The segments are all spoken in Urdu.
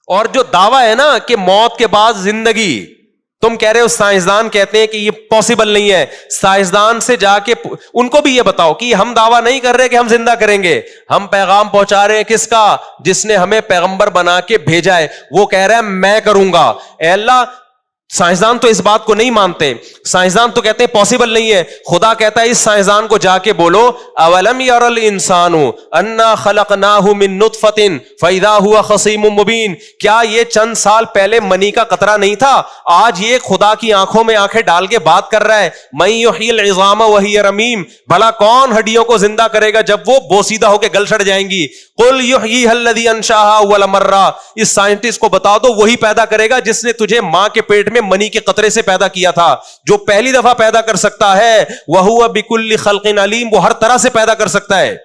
اور جو دعویٰ ہے نا کہ موت کے بعد زندگی، تم کہہ رہے ہو سائنسدان کہتے ہیں کہ یہ پاسبل نہیں ہے، سائنسدان سے جا کے ان کو بھی یہ بتاؤ کہ ہم دعویٰ نہیں کر رہے کہ ہم زندہ کریں گے، ہم پیغام پہنچا رہے ہیں کس کا؟ جس نے ہمیں پیغمبر بنا کے بھیجا ہے، وہ کہہ رہا ہے میں کروں گا۔ اے اللہ، سائنسدان تو اس بات کو نہیں مانتے، سائنسدان تو کہتے ہیں پاسبل نہیں ہے۔ خدا کہتا ہے اس سائنسدان کو جا کے بولو اولم یر الانسان انا خلقناہ من نطفۃ فاذا هو خصیم مبین، کیا یہ چند سال پہلے منی کا قطرہ نہیں تھا؟ آج یہ خدا کی آنکھوں میں آنکھیں ڈال کے بات کر رہا ہے، من یحیی العظام وہی رمیم، بھلا کون ہڈیوں کو زندہ کرے گا جب وہ بوسیدہ ہو کے گل سڑ جائیں گی؟ قل یحییھا الذی انشاھا اول مرہ، اس سائنٹسٹ کو بتا دو وہی پیدا کرے گا جس نے تجھے ماں کے پیٹ میں منی کے قطرے سے پیدا کیا تھا، جو پہلی دفعہ پیدا کر سکتا ہے وَهُوَ بِكُلِّ خَلْقٍ عَلِيمٌ، وہ ہر طرح سے پیدا کر سکتا ہے۔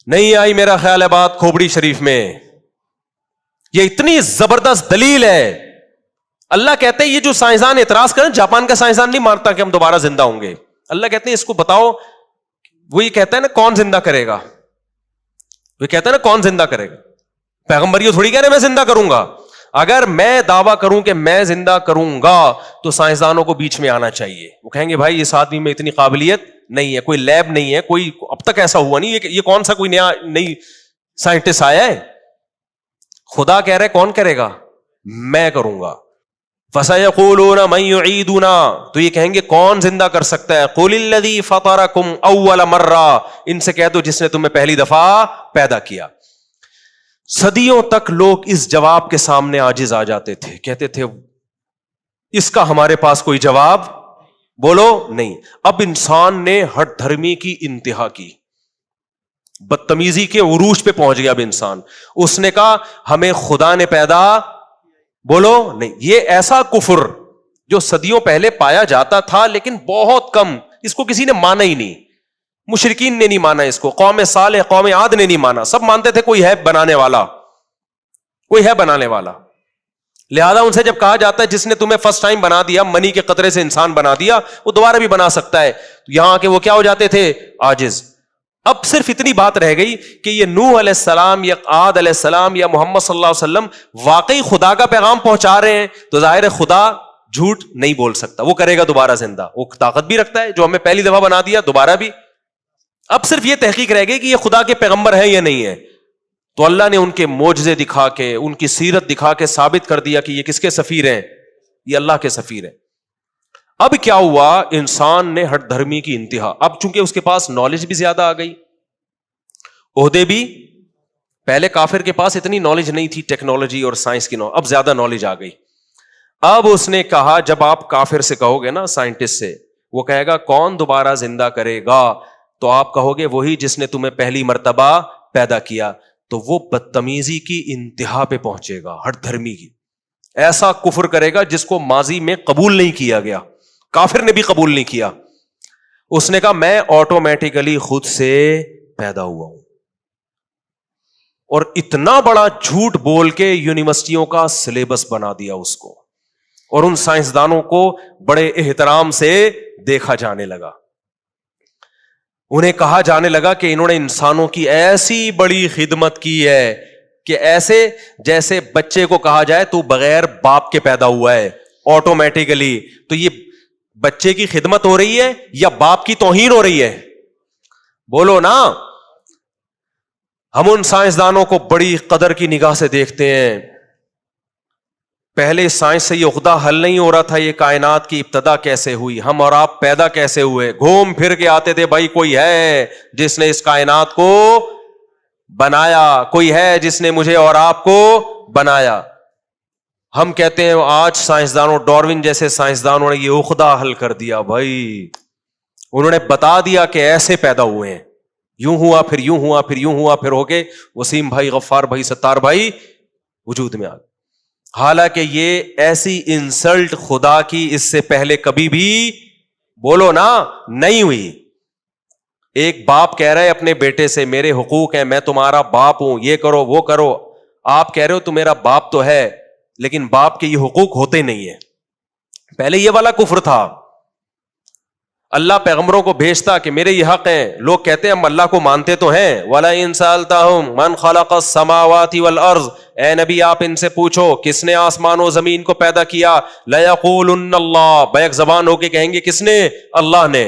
نہیں آئی میرا خیال ہے بات کھوپڑی شریف میں، یہ اتنی زبردست دلیل ہے۔ اللہ کہتے ہیں یہ جو سائنسدان اعتراض کریں، جاپان کا سائنسدان نہیں مانتا کہ ہم دوبارہ زندہ ہوں گے، اللہ کہتے ہیں اس کو بتاؤ، وہ یہ کہتا ہے نا کون زندہ کرے گا، وہ کہتا ہے نا کون زندہ کرے گا، پیغمبر یہ تھوڑی کہہ رہے میں زندہ کروں گا۔ اگر میں دعویٰ کروں کہ میں زندہ کروں گا تو سائنسدانوں کو بیچ میں آنا چاہیے، وہ کہیں گے بھائی اس آدمی میں اتنی قابلیت نہیں ہے، کوئی لیب نہیں ہے، کوئی اب تک ایسا ہوا نہیں، یہ کون سا کوئی نئی سائنٹسٹ آیا ہے؟ خدا کہہ رہے کون کرے گا؟ میں کروں گا۔ فَسَيَقُولُونَ مَن يُعِيدُنَا، تو یہ کہیں گے کون زندہ کر سکتا ہے؟ قُلِ الَّذِي فَطَرَكُمْ أَوَّلَ مَرَّةٍ، ان سے کہہ دو جس نے تمہیں پہلی دفعہ پیدا کیا۔ صدیوں تک لوگ اس جواب کے سامنے عاجز آ جاتے تھے، کہتے تھے اس کا ہمارے پاس کوئی جواب بولو نہیں۔ اب انسان نے ہٹ دھرمی کی انتہا کی، بدتمیزی کے عروج پہ پہنچ گیا اب انسان، اس نے کہا ہمیں خدا نے پیدا بولو نہیں۔ یہ ایسا کفر جو صدیوں پہلے پایا جاتا تھا لیکن بہت کم، اس کو کسی نے مانا ہی نہیں، مشرکین نے نہیں مانا اس کو، قوم صالح قوم عاد نے نہیں مانا، سب مانتے تھے کوئی ہے بنانے والا، کوئی ہے بنانے والا۔ لہذا ان سے جب کہا جاتا ہے جس نے تمہیں فرسٹ ٹائم بنا دیا، منی کے قطرے سے انسان بنا دیا، وہ دوبارہ بھی بنا سکتا ہے، تو یہاں کے وہ کیا ہو جاتے تھے؟ عاجز۔ اب صرف اتنی بات رہ گئی کہ یہ نوح علیہ السلام یا عاد علیہ السلام یا محمد صلی اللہ علیہ وسلم واقعی خدا کا پیغام پہنچا رہے ہیں، تو ظاہر ہے خدا جھوٹ نہیں بول سکتا، وہ کرے گا دوبارہ زندہ، وہ طاقت بھی رکھتا ہے جو ہمیں پہلی دفعہ بنا دیا دوبارہ بھی۔ اب صرف یہ تحقیق رہ گئی کہ یہ خدا کے پیغمبر ہیں یا نہیں ہے، تو اللہ نے ان کے معجزے دکھا کے، ان کی سیرت دکھا کے ثابت کر دیا کہ یہ کس کے سفیر ہیں؟ یہ اللہ کے سفیر ہیں۔ اب کیا ہوا؟ انسان نے ہٹ دھرمی کی انتہا، اب چونکہ اس کے پاس نالج بھی زیادہ آ گئی، عہدے بھی، پہلے کافر کے پاس اتنی نالج نہیں تھی ٹیکنالوجی اور سائنس کی، اب زیادہ نالج آ گئی۔ اب اس نے کہا جب آپ کافر سے کہو گے نا، سائنٹسٹ سے، وہ کہے گا کون دوبارہ زندہ کرے گا، تو آپ کہو گے وہی جس نے تمہیں پہلی مرتبہ پیدا کیا، تو وہ بدتمیزی کی انتہا پہ پہنچے گا، ہٹ دھرمی کی، ایسا کفر کرے گا جس کو ماضی میں قبول نہیں کیا گیا، کافر نے بھی قبول نہیں کیا۔ اس نے کہا میں آٹومیٹیکلی خود سے پیدا ہوا ہوں، اور اتنا بڑا جھوٹ بول کے یونیورسٹیوں کا سلیبس بنا دیا اس کو، اور ان سائنسدانوں کو بڑے احترام سے دیکھا جانے لگا، انہیں کہا جانے لگا کہ انہوں نے انسانوں کی ایسی بڑی خدمت کی ہے کہ ایسے جیسے بچے کو کہا جائے تو بغیر باپ کے پیدا ہوا ہے آٹومیٹیکلی، تو یہ بچے کی خدمت ہو رہی ہے یا باپ کی توہین ہو رہی ہے؟ بولو نا۔ ہم ان سائنسدانوں کو بڑی قدر کی نگاہ سے دیکھتے ہیں، پہلے سائنس سے یہ عقدہ حل نہیں ہو رہا تھا یہ کائنات کی ابتدا کیسے ہوئی، ہم اور آپ پیدا کیسے ہوئے، گھوم پھر کے آتے تھے بھائی کوئی ہے جس نے اس کائنات کو بنایا، کوئی ہے جس نے مجھے اور آپ کو بنایا۔ ہم کہتے ہیں آج سائنسدانوں، ڈارون جیسے سائنسدانوں نے یہ عقدہ حل کر دیا، بھائی انہوں نے بتا دیا کہ ایسے پیدا ہوئے ہیں، یوں ہوا پھر یوں ہوا پھر یوں ہوا پھر ہو کے وسیم بھائی، غفار بھائی، ستار بھائی وجود میں آ گئے۔ حالانکہ یہ ایسی انسلٹ خدا کی اس سے پہلے کبھی بھی بولو نا نہیں ہوئی۔ ایک باپ کہہ رہا ہے اپنے بیٹے سے میرے حقوق ہیں، میں تمہارا باپ ہوں، یہ کرو وہ کرو، آپ کہہ رہے ہو تو میرا باپ تو ہے لیکن باپ کے یہ حقوق ہوتے نہیں ہیں، پہلے یہ والا کفر تھا۔ اللہ پیغمبروں کو بھیجتا کہ میرے یہ حق ہیں، لوگ کہتے ہیں ہم اللہ کو مانتے تو ہیں، وَلَئِن سَأَلْتَهُم مَنْ خَلَقَ السَّمَاوَاتِ وَالْأَرْضِ، اے نبی آپ ان سے پوچھو کس نے آسمان و زمین کو پیدا کیا، لَيَقُولُنَّ اللَّهُ، بیک زبان ہو کے کہیں گے کس نے؟ اللہ نے۔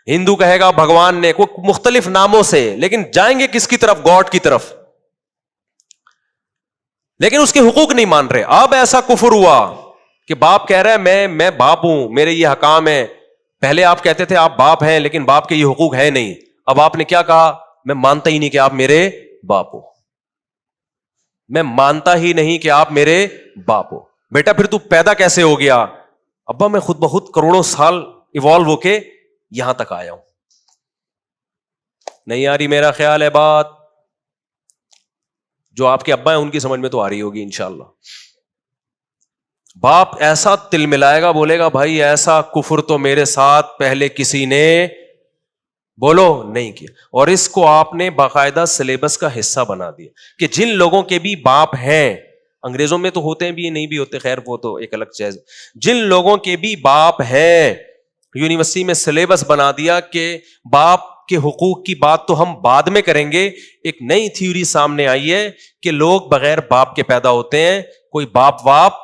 ہندو کہے گا بھگوان نے، کوئی مختلف ناموں سے، لیکن جائیں گے کس کی طرف؟ گاڈ کی طرف، لیکن اس کے حقوق نہیں مان رہے۔ اب ایسا کفر ہوا کہ باپ کہہ رہا ہے میں باپ ہوں، میرے یہ حکام ہیں۔ پہلے آپ کہتے تھے آپ باپ ہیں لیکن باپ کے یہ حقوق ہے نہیں، اب آپ نے کیا کہا؟ میں مانتا ہی نہیں کہ آپ میرے باپ ہو، میں مانتا ہی نہیں کہ آپ میرے باپ ہو۔ بیٹا پھر تو پیدا کیسے ہو گیا؟ ابا میں خود بخود کروڑوں سال ایوالو ہو کے یہاں تک آیا ہوں۔ نہیں آ رہی میرا خیال ہے بات؟ جو آپ کے ابا ہیں ان کی سمجھ میں تو آ رہی ہوگی انشاءاللہ۔ باپ ایسا تل ملائے گا، بولے گا بھائی ایسا کفر تو میرے ساتھ پہلے کسی نے بولو نہیں کیا، اور اس کو آپ نے باقاعدہ سلیبس کا حصہ بنا دیا کہ جن لوگوں کے بھی باپ ہیں، انگریزوں میں تو ہوتے ہیں بھی نہیں بھی ہوتے، خیر وہ تو ایک الگ چیز، جن لوگوں کے بھی باپ ہیں یونیورسٹی میں سلیبس بنا دیا کہ باپ کے حقوق کی بات تو ہم بعد میں کریں گے۔ ایک نئی تھیوری سامنے آئی ہے کہ لوگ بغیر باپ کے پیدا ہوتے ہیں، کوئی باپ واپ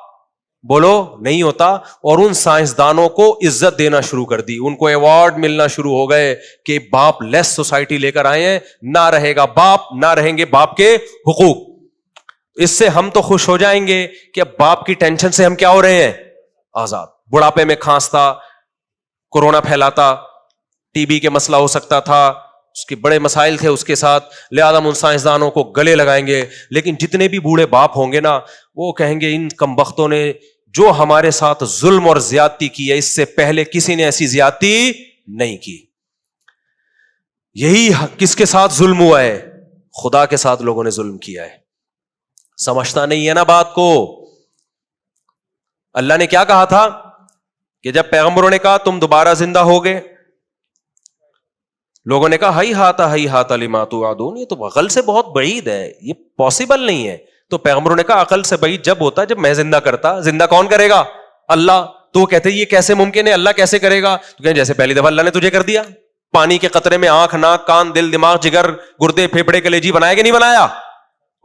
بولو نہیں ہوتا، اور ان سائنسدانوں کو عزت دینا شروع کر دی، ان کو ایوارڈ ملنا شروع ہو گئے کہ باپ لیس سوسائٹی لے کر آئے ہیں، نہ رہے گا باپ، نہ رہیں گے باپ کے حقوق۔ اس سے ہم تو خوش ہو جائیں گے کہ اب باپ کی ٹینشن سے ہم کیا ہو رہے ہیں؟ آزاد۔ بڑھاپے میں کھانستا، کورونا پھیلاتا، ٹی بی کے مسئلہ ہو سکتا تھا، اس کے بڑے مسائل تھے اس کے ساتھ، لہذا ان سائنسدانوں کو گلے لگائیں گے۔ لیکن جتنے بھی بوڑھے باپ ہوں گے نا، وہ کہیں گے ان کمبختوں نے جو ہمارے ساتھ ظلم اور زیادتی کی ہے، اس سے پہلے کسی نے ایسی زیادتی نہیں کی۔ یہی کس کے ساتھ ظلم ہوا ہے؟ خدا کے ساتھ لوگوں نے ظلم کیا ہے۔ سمجھتا نہیں ہے نا بات کو۔ اللہ نے کیا کہا تھا کہ جب پیغمبروں نے کہا تم دوبارہ زندہ ہوگے، لوگوں نے کہا ہئی ہاتھ لما توعدون، یہ تو عقل سے بہت بعید ہے، یہ پاسبل نہیں ہے۔ تو پیغمبروں نے کہا عقل سے بعید جب ہوتا جب میں زندہ کرتا، زندہ کون کرے گا؟ اللہ۔ تو وہ کہتے یہ کیسے ممکن ہے، اللہ کیسے کرے گا؟ تو کہیں جیسے پہلی دفعہ اللہ نے تجھے کر دیا، پانی کے قطرے میں آنکھ، ناک، کان، دل، دماغ، جگر، گردے، پھیپھڑے، کلیجی بنایا کہ نہیں بنایا؟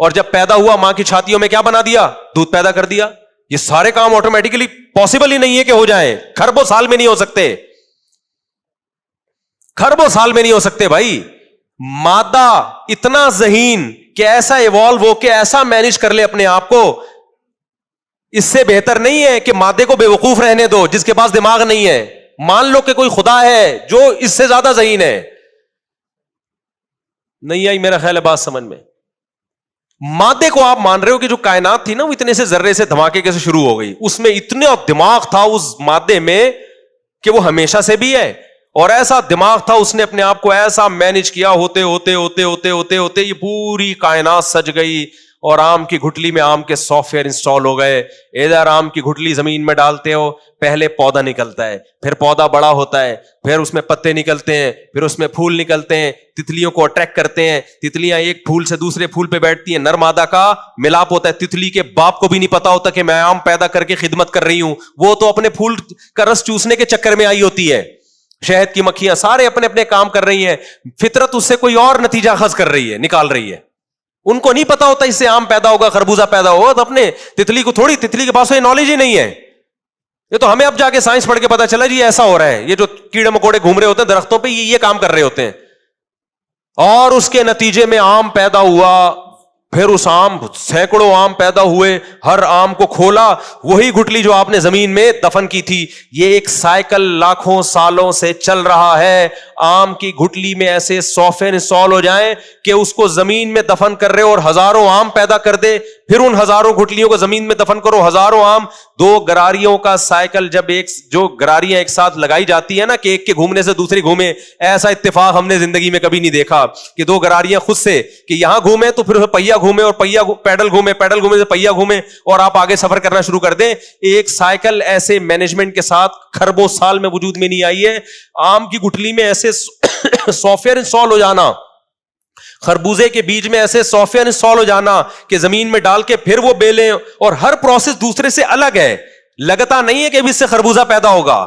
اور جب پیدا ہوا ماں کی چھاتیوں میں کیا بنا دیا؟ دودھ پیدا کر دیا۔ یہ سارے کام آٹومیٹکلی پاسبل ہی نہیں ہے کہ ہو جائیں، کھربوں سال میں نہیں ہو سکتے، کھربوں سال میں نہیں ہو سکتے بھائی۔ مادہ اتنا ذہین کہ ایسا ایوالو ہو کے ایسا مینج کر لے اپنے آپ کو، اس سے بہتر نہیں ہے کہ مادے کو بے وقوف رہنے دو جس کے پاس دماغ نہیں ہے۔ مان لو کہ کوئی خدا ہے جو اس سے زیادہ ذہین ہے۔ نہیں آئی میرا خیال ہے بات سمجھ میں؟ مادے کو آپ مان رہے ہو کہ جو کائنات تھی نا وہ اتنے سے ذرے سے دھماکے کیسے شروع ہو گئی، اس میں اتنا دماغ تھا اس مادے میں کہ وہ ہمیشہ سے بھی ہے، اور ایسا دماغ تھا اس نے اپنے آپ کو ایسا مینج کیا، ہوتے ہوتے ہوتے ہوتے ہوتے ہوتے یہ پوری کائنات سج گئی، اور آم کی گھٹلی میں آم کے سافٹ ویئر انسٹال ہو گئے۔ ادھر آم کی گھٹلی زمین میں ڈالتے ہو، پہلے پودا نکلتا ہے، پھر پودا بڑا ہوتا ہے، پھر اس میں پتے نکلتے ہیں، پھر اس میں پھول نکلتے ہیں، تتلیوں کو اٹریکٹ کرتے ہیں، تتلیاں ایک پھول سے دوسرے پھول پہ بیٹھتی ہیں، نر مادہ کا ملاپ ہوتا ہے۔ تتلی کے باپ کو بھی نہیں پتا ہوتا کہ میں آم پیدا کر کے خدمت کر رہی ہوں، وہ تو اپنے پھول کا رس چوسنے کے چکر میں آئی ہوتی ہے۔ شہد کی مکھیاں سارے اپنے اپنے کام کر رہی ہیں، فطرت اس سے کوئی اور نتیجہ اخذ کر رہی ہے، نکال رہی ہے۔ ان کو نہیں پتا ہوتا اس سے آم پیدا ہوگا، خربوزہ پیدا ہوگا، تو اپنے تتلی کو تھوڑی، تتلی کے پاس یہ نالج ہی نہیں ہے۔ یہ تو ہمیں اب جا کے سائنس پڑھ کے پتا چلا جی ایسا ہو رہا ہے، یہ جو کیڑے مکوڑے گھوم رہے ہوتے ہیں درختوں پہ یہ کام کر رہے ہوتے ہیں، اور اس کے نتیجے میں آم پیدا ہوا، پھر اس آم سینکڑوں آم پیدا ہوئے، ہر آم کو کھولا، وہی گٹلی جو آپ نے زمین میں دفن کی تھی۔ یہ ایک سائیکل لاکھوں سالوں سے چل رہا ہے۔ آم کی گٹلی میں ایسے سافٹ ویئر انسٹال ہو جائیں کہ اس کو زمین میں دفن کر رہے اور ہزاروں آم پیدا کر دے، پھر ان ہزاروں گٹلیوں کو زمین میں دفن کرو، ہزاروں آم۔ دو گراریوں کا سائیکل جب جو گراریاں ایک ساتھ لگائی جاتی ہے نا کہ ایک کے گھومنے سے دوسری گھومے، ایسا اتفاق ہم نے زندگی میں کبھی نہیں دیکھا کہ دو گراریاں خود سے کہ یہاں گھومے تو پھر پہیا گھومے، اور پہیا پیڈل گھومے، پیڈل گھومے سے پہیا گھومے، اور آپ آگے سفر کرنا شروع کر دیں۔ ایک سائیکل ایسے مینجمنٹ کے ساتھ کھربوں سال میں وجود میں نہیں آئی ہے۔ آم کی گٹلی میں ایسے سافٹ ویئر انسٹال ہو جانا، خربوزے کے بیج میں ایسے سافٹ ویئر انسٹال ہو جانا کہ زمین میں ڈال کے پھر وہ بیلیں، اور ہر پروسیس دوسرے سے الگ ہے، لگتا نہیں ہے کہ اب اس سے خربوزہ پیدا ہوگا۔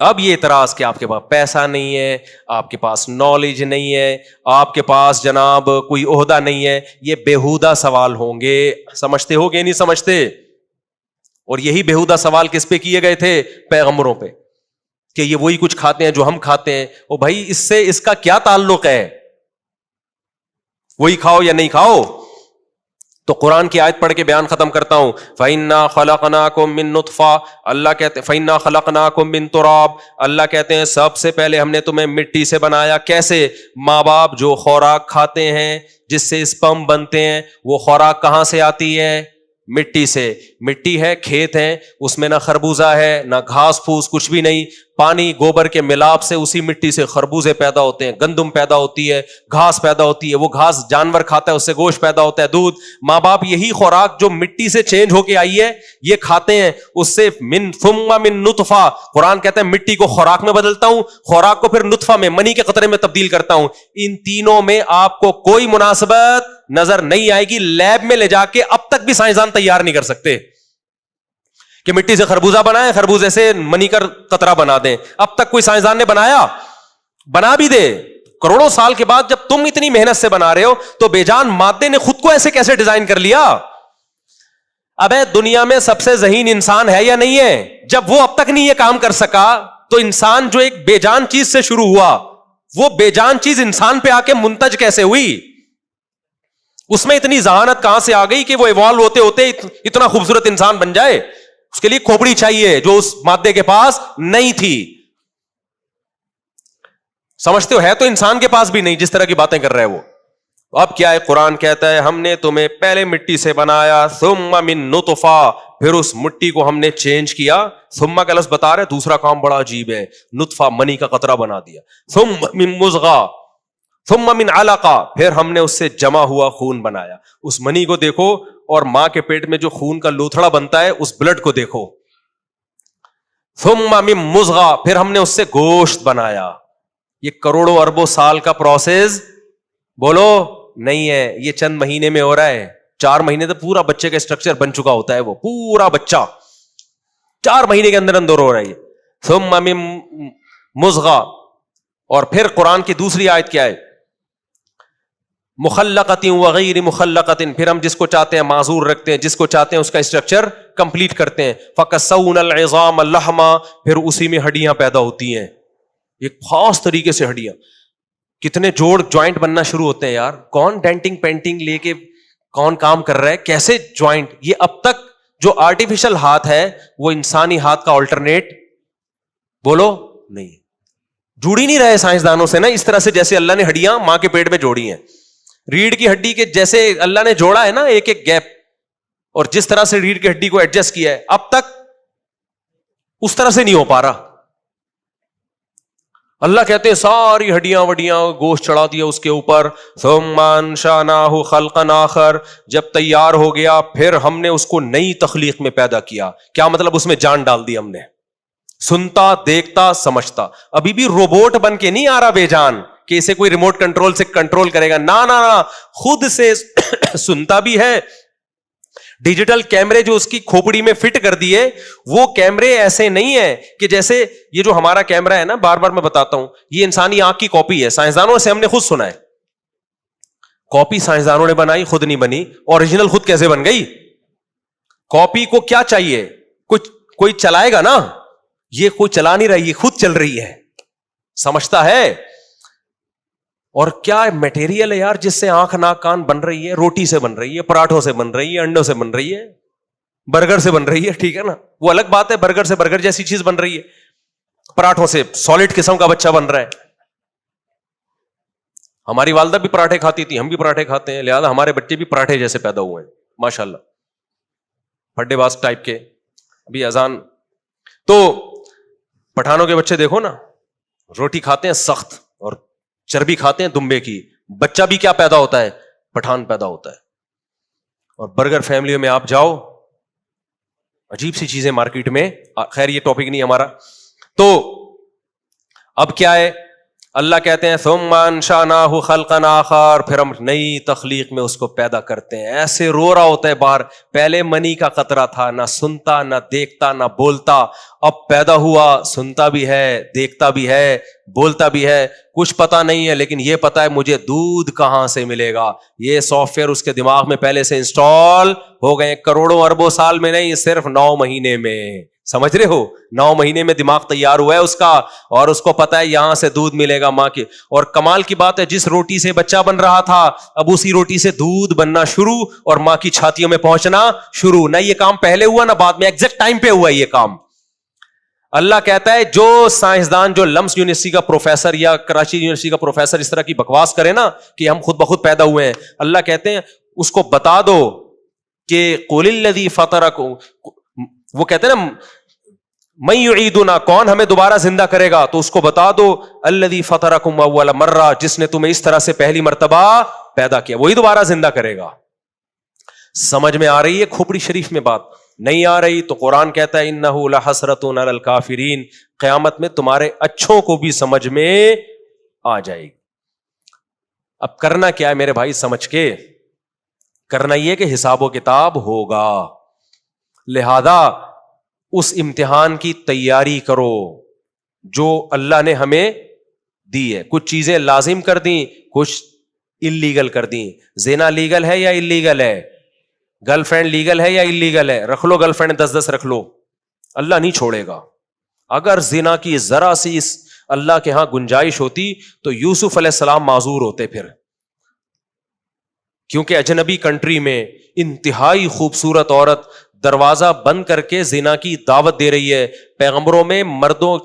اب یہ اعتراض کہ آپ کے پاس پیسہ نہیں ہے, آپ کے پاس نالج نہیں ہے, آپ کے پاس جناب کوئی عہدہ نہیں ہے, یہ بےہودہ سوال ہوں گے. سمجھتے ہو کہ نہیں سمجھتے؟ اور یہی بےہودہ سوال کس پہ کیے گئے تھے؟ پیغمبروں پہ, کہ یہ وہی کچھ کھاتے ہیں جو ہم کھاتے ہیں. او بھائی اس سے اس کا کیا تعلق ہے؟ وہی کھاؤ یا نہیں کھاؤ. تو قرآن کی آیت پڑھ کے بیان ختم کرتا ہوں. فَإِنَّا خَلَقْنَاكُم مِّن نُطْفَةٍ, اللہ کہتے ہیں فَإِنَّا خَلَقْنَاكُم مِّن تُرَابٍ, اللہ کہتے ہیں سب سے پہلے ہم نے تمہیں مٹی سے بنایا. کیسے؟ ماں باپ جو خوراک کھاتے ہیں جس سے اسپرم بنتے ہیں, وہ خوراک کہاں سے آتی ہے؟ مٹی سے. مٹی ہے, کھیت ہے, اس میں نہ خربوزہ ہے نہ گھاس پھوس, کچھ بھی نہیں. پانی گوبر کے ملاپ سے اسی مٹی سے خربوزے پیدا ہوتے ہیں, گندم پیدا ہوتی ہے, گھاس پیدا ہوتی ہے, وہ گھاس جانور کھاتا ہے, اس سے گوشت پیدا ہوتا ہے, دودھ. ماں باپ یہی خوراک جو مٹی سے چینج ہو کے آئی ہے یہ کھاتے ہیں, اس سے من ثم من نطفہ, قرآن کہتا ہے مٹی کو خوراک میں بدلتا ہوں, خوراک کو پھر نطفہ میں منی کے قطرے میں تبدیل کرتا ہوں. ان تینوں میں آپ کو کوئی مناسبت نظر نہیں آئے گی. لیب میں لے جا کے اب تک بھی سائنسدان تیار نہیں کر سکتے کہ مٹی سے خربوزہ بنائیں, خربوزے سے منی کا قطرہ بنا دیں. اب تک کوئی سائنسدان نے بنایا؟ بنا بھی دے کروڑوں سال کے بعد, جب تم اتنی محنت سے بنا رہے ہو تو بے جان مادے نے خود کو ایسے کیسے ڈیزائن کر لیا؟ ابے دنیا میں سب سے ذہین انسان ہے یا نہیں ہے؟ جب وہ اب تک نہیں یہ کام کر سکا تو انسان جو ایک بے جان چیز سے شروع ہوا, وہ بے جان چیز انسان پہ آ کے منتج کیسے ہوئی؟ اس میں اتنی ذہانت کہاں سے آ گئی کہ وہ ایوالو ہوتے ہوتے اتنا خوبصورت انسان بن جائے؟ اس کے لیے کھوپڑی چاہیے جو اس مادے کے پاس نہیں تھی. سمجھتے ہو؟ ہے تو انسان کے پاس بھی نہیں جس طرح کی باتیں کر رہے وہ. اب کیا ہے؟ قرآن کہتا ہے ہم نے تمہیں پہلے مٹی سے بنایا, ثم من نطفہ, پھر اس مٹی کو ہم نے چینج کیا. ثم کا لفظ بتا رہے دوسرا کام بڑا عجیب ہے, نطفہ منی کا قطرہ بنا دیا. ثم من مضغہ, ثم من علقہ, پھر ہم نے اس سے جمع ہوا خون بنایا. اس منی کو دیکھو اور ماں کے پیٹ میں جو خون کا لوتھڑا بنتا ہے اس بلڈ کو دیکھو. ثم من مضغہ, پھر ہم نے اس سے گوشت بنایا. یہ کروڑوں اربوں سال کا پروسیس بولو نہیں ہے, یہ چند مہینے میں ہو رہا ہے. 4 مہینے تو پورا بچے کا اسٹرکچر بن چکا ہوتا ہے, وہ پورا بچہ 4 مہینے کے اندر اندر ہو رہا ہے. ثم من مضغہ, اور پھر قرآن کی دوسری آیت کیا ہے؟ مخلقۃ وغیر مخلقۃ, پھر ہم جس کو چاہتے ہیں معذور رکھتے ہیں, جس کو چاہتے ہیں اس کا اسٹرکچر کمپلیٹ کرتے ہیں. فکسونا العظام لحما, پھر اسی میں ہڈیاں پیدا ہوتی ہیں, ایک خاص طریقے سے ہڈیاں. کتنے جوڑ جوائنٹ بننا شروع ہوتے ہیں یار. کون ڈینٹنگ پینٹنگ لے کے کون کام کر رہا ہے, کیسے جوائنٹ. یہ اب تک جو آرٹیفیشل ہاتھ ہے وہ انسانی ہاتھ کا آلٹرنیٹ بولو نہیں, جڑ ہی نہیں رہے سائنسدانوں سے نا اس طرح سے جیسے اللہ نے ہڈیاں ماں کے پیٹ میں جوڑی ہیں. ریڑھ کی ہڈی کے جیسے اللہ نے جوڑا ہے نا ایک ایک گیپ, اور جس طرح سے ریڑھ کی ہڈی کو ایڈجسٹ کیا ہے اب تک اس طرح سے نہیں ہو پا رہا. اللہ کہتے ہیں ساری ہڈیاں وڈیاں گوشت چڑھا دیا اس کے اوپر. ثم انشأناه خلقا آخر, جب تیار ہو گیا پھر ہم نے اس کو نئی تخلیق میں پیدا کیا. کیا مطلب؟ اس میں جان ڈال دی ہم نے. سنتا, دیکھتا, سمجھتا. ابھی بھی روبوٹ بن کے نہیں آ رہا بے جان کہ اسے کوئی ریموٹ کنٹرول سے کنٹرول کرے گا. نا, خود سے سنتا بھی ہے. ڈیجیٹل کیمرے جو اس کی کھوپڑی میں فٹ کر دیے, وہ کیمرے ایسے نہیں ہیں کہ جیسے یہ جو ہمارا کیمرہ ہے نا, بار بار میں بتاتا ہوں, یہ انسانی آنکھ کی کاپی ہے. سائنسدانوں سے ہم نے خود سنا ہے, کاپی سائنسدانوں نے بنائی, خود نہیں بنی. اوریجنل خود کیسے بن گئی؟ کاپی کو کیا چاہیے؟ کوئی چلائے گا نا, یہ کوئی چلا نہیں رہا, یہ خود چل رہی ہے. سمجھتا ہے؟ اور کیا میٹیریل ہے یار جس سے آنکھ ناک کان بن رہی ہے. روٹی سے بن رہی ہے, پراٹھوں سے بن رہی ہے, انڈوں سے بن رہی ہے, برگر سے بن رہی ہے. ٹھیک ہے نا, وہ الگ بات ہے, برگر سے برگر جیسی چیز بن رہی ہے, پراٹھوں سے سالڈ قسم کا بچہ بن رہا ہے. ہماری والدہ بھی پراٹھے کھاتی تھی, ہم بھی پراٹھے کھاتے ہیں, لہذا ہمارے بچے بھی پراٹھے جیسے پیدا ہوئے ہیں ماشاءاللہ, پھڈے باز ٹائپ کے. ابھی اذان تو پٹھانوں کے بچے دیکھو نا, روٹی کھاتے ہیں سخت اور چربی کھاتے ہیں دمبے کی. بچہ بھی کیا پیدا ہوتا ہے؟ پٹھان پیدا ہوتا ہے. اور برگر فیملیوں میں آپ جاؤ, عجیب سی چیزیں مارکیٹ میں. خیر یہ ٹاپک نہیں ہمارا. تو اب کیا ہے؟ اللہ کہتے ہیں ثم انشأناہ خلقا آخر، پھر ہم نئی تخلیق میں اس کو پیدا کرتے ہیں. ایسے رو رہا ہوتا ہے باہر، پہلے منی کا قطرہ تھا، نہ سنتا نہ دیکھتا نہ بولتا، اب پیدا ہوا، سنتا بھی ہے، دیکھتا بھی ہے، بولتا بھی ہے، کچھ پتا نہیں ہے، لیکن یہ پتا ہے مجھے دودھ کہاں سے ملے گا. یہ سافٹ ویئر اس کے دماغ میں پہلے سے انسٹال ہو گئے، کروڑوں اربوں سال میں نہیں، صرف 9 مہینے میں. سمجھ رہے ہو؟ 9 مہینے میں دماغ تیار ہوا ہے اس کا، اور اس کو پتا ہے یہاں سے دودھ ملے گا ماں کے. اور کمال کی بات ہے، جس روٹی سے بچہ بن رہا تھا اب اسی روٹی سے دودھ بننا شروع اور ماں کی چھاتیوں میں پہنچنا شروع. نہ یہ کام پہلے ہوا نہ بعد میں، ایگزیکٹ ٹائم پہ ہوا یہ کام. اللہ کہتا ہے جو سائنسدان جو لمس یونیورسٹی کا پروفیسر یا کراچی یونیورسٹی کا پروفیسر اس طرح کی بکواس کرے نا کہ ہم خود بخود پیدا ہوئے ہیں، اللہ کہتے ہیں اس کو بتا دو کہ قل الذی فطرکم، وہ کہتے ہیں نا من یعیدنا، کون ہمیں دوبارہ زندہ کرے گا، تو اس کو بتا دو الذی فطرکم اول مرہ، جس نے تمہیں اس طرح سے پہلی مرتبہ پیدا کیا وہی دوبارہ زندہ کرے گا. سمجھ میں آ رہی ہے کھوپڑی شریف میں بات؟ نہیں آ رہی تو قرآن کہتا ہے انہ لحسرۃ علی الکافرین، قیامت میں تمہارے اچھوں کو بھی سمجھ میں آ جائے گی. اب کرنا کیا ہے میرے بھائی؟ سمجھ کے کرنا یہ کہ حساب و کتاب ہوگا، لہذا اس امتحان کی تیاری کرو جو اللہ نے ہمیں دی ہے. کچھ چیزیں لازم کر دیں، کچھ اللیگل کر دیں. زنا لیگل ہے یا اللیگل ہے؟ گرل فرینڈ لیگل ہے یا اللیگل ہے؟ رکھ لو گرل فرینڈ 10 رکھ لو، اللہ نہیں چھوڑے گا. اگر زنا کی ذرا سی اللہ کے ہاں گنجائش ہوتی تو یوسف علیہ السلام معذور ہوتے پھر، کیونکہ اجنبی کنٹری میں انتہائی خوبصورت عورت دروازہ بند کر کے زنا کی دعوت دے رہی ہے. پیغمبروں میں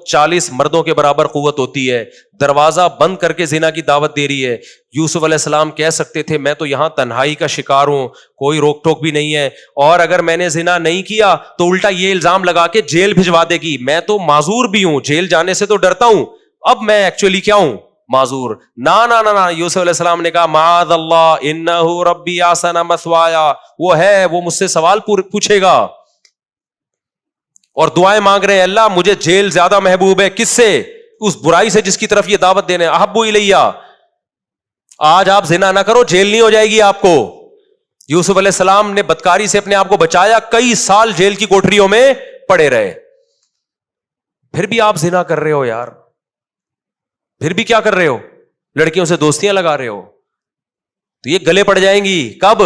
40 مردوں کے برابر قوت ہوتی ہے، دروازہ بند کر کے زنا کی دعوت دے رہی ہے. یوسف علیہ السلام کہہ سکتے تھے میں تو یہاں تنہائی کا شکار ہوں، کوئی روک ٹوک بھی نہیں ہے، اور اگر میں نے زنا نہیں کیا تو الٹا یہ الزام لگا کے جیل بھجوا دے گی، میں تو معذور بھی ہوں، جیل جانے سے تو ڈرتا ہوں، اب میں ایکچولی کیا ہوں؟ معذور. نا یوسف علیہ السلام نے کہا معاذ اللہ انہ ربی احسن مثوایا، وہ ہے، وہ مجھ سے سوال پوچھے گا. اور دعائیں مانگ رہے ہیں اللہ مجھے جیل زیادہ محبوب ہے. کس سے؟ اس برائی سے جس کی طرف یہ دعوت دینے. احب الیہ، آج آپ زنا نہ کرو، جیل نہیں ہو جائے گی آپ کو. یوسف علیہ السلام نے بدکاری سے اپنے آپ کو بچایا، کئی سال جیل کی کوٹریوں میں پڑے رہے. پھر بھی آپ زنا کر رہے ہو یار، پھر بھی کیا کر رہے ہو؟ لڑکیوں سے دوستیاں لگا رہے ہو. تو یہ گلے پڑ جائیں گی کب؟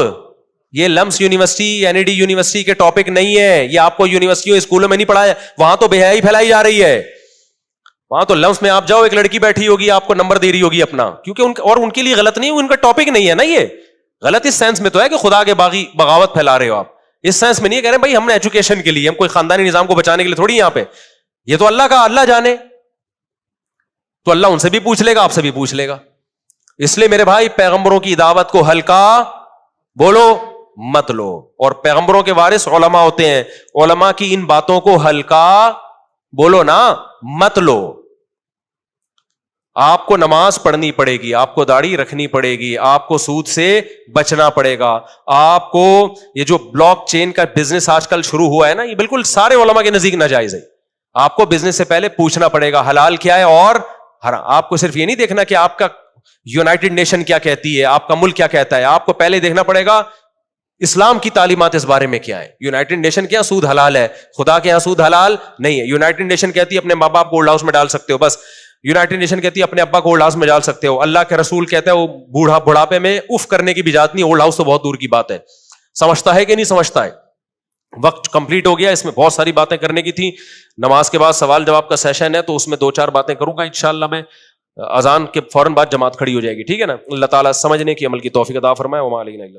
یہ لمس یونیورسٹی این ای ڈی یونیورسٹی کے ٹاپک نہیں ہے، یہ آپ کو یونیورسٹیوں اسکولوں میں نہیں پڑھایا. وہاں تو بے حیائی پھیلائی جا رہی ہے. وہاں تو لمس میں آپ جاؤ، ایک لڑکی بیٹھی ہوگی آپ کو نمبر دے رہی ہوگی اپنا، کیونکہ اور ان کے لیے غلط نہیں، ان کا ٹاپک نہیں ہے نا. یہ غلط اس سینس میں تو ہے کہ خدا کے باغی بغاوت پھیلا رہے ہو آپ، اس سینس میں نہیں کہہ رہے بھائی ہم نے ایجوکیشن کے لیے، ہم کوئی خاندانی نظام کو بچانے کے لیے تھوڑی یہاں پہ. یہ تو اللہ کا، اللہ جانے، تو اللہ ان سے بھی پوچھ لے گا، آپ سے بھی پوچھ لے گا. اس لیے میرے بھائی پیغمبروں کی دعوت کو ہلکا بولو مت لو. اور پیغمبروں کے وارث علماء ہوتے ہیں، علماء کی ان باتوں کو ہلکا بولو نا مت لو. آپ کو نماز پڑھنی پڑے گی، آپ کو داڑھی رکھنی پڑے گی، آپ کو سود سے بچنا پڑے گا، آپ کو یہ جو بلاک چین کا بزنس آج کل شروع ہوا ہے نا، یہ بالکل سارے علماء کے نزدیک ناجائز ہے. آپ کو بزنس سے پہلے پوچھنا پڑے گا حلال کیا ہے اور حرام. آپ کو صرف یہ نہیں دیکھنا کہ آپ کا یونائٹڈ نیشن کیا کہتی ہے، آپ کا ملک کیا کہتا ہے، آپ کو پہلے دیکھنا پڑے گا اسلام کی تعلیمات اس بارے میں کیا ہے. یونائٹڈ نیشن کیا سود حلال ہے، خدا کے یہاں سود حلال نہیں ہے. یونائٹڈ نیشن کہتی ہے اپنے ماں باپ کو اولڈ ہاؤس میں ڈال سکتے ہو، بس. یونائٹڈ نیشن کہتی ہے اپنے ابا کو اولڈ ہاؤس میں ڈال سکتے ہو. اللہ کے رسول کہتا ہے وہ بڑھاپے میں اف کرنے کی بھی اجازت نہیں، اولڈ ہاؤس تو بہت دور کی بات ہے. سمجھتا ہے کہ نہیں سمجھتا ہے؟ وقت کمپلیٹ ہو گیا، اس میں بہت ساری باتیں کرنے کی تھی. نماز کے بعد سوال جواب کا سیشن ہے تو اس میں 2-4 باتیں کروں گا انشاءاللہ. میں اذان کے فوراً بعد جماعت کھڑی ہو جائے گی، ٹھیک ہے نا. اللہ تعالیٰ سمجھنے کی عمل کی توفیق عطا فرمائے. وما علینا الا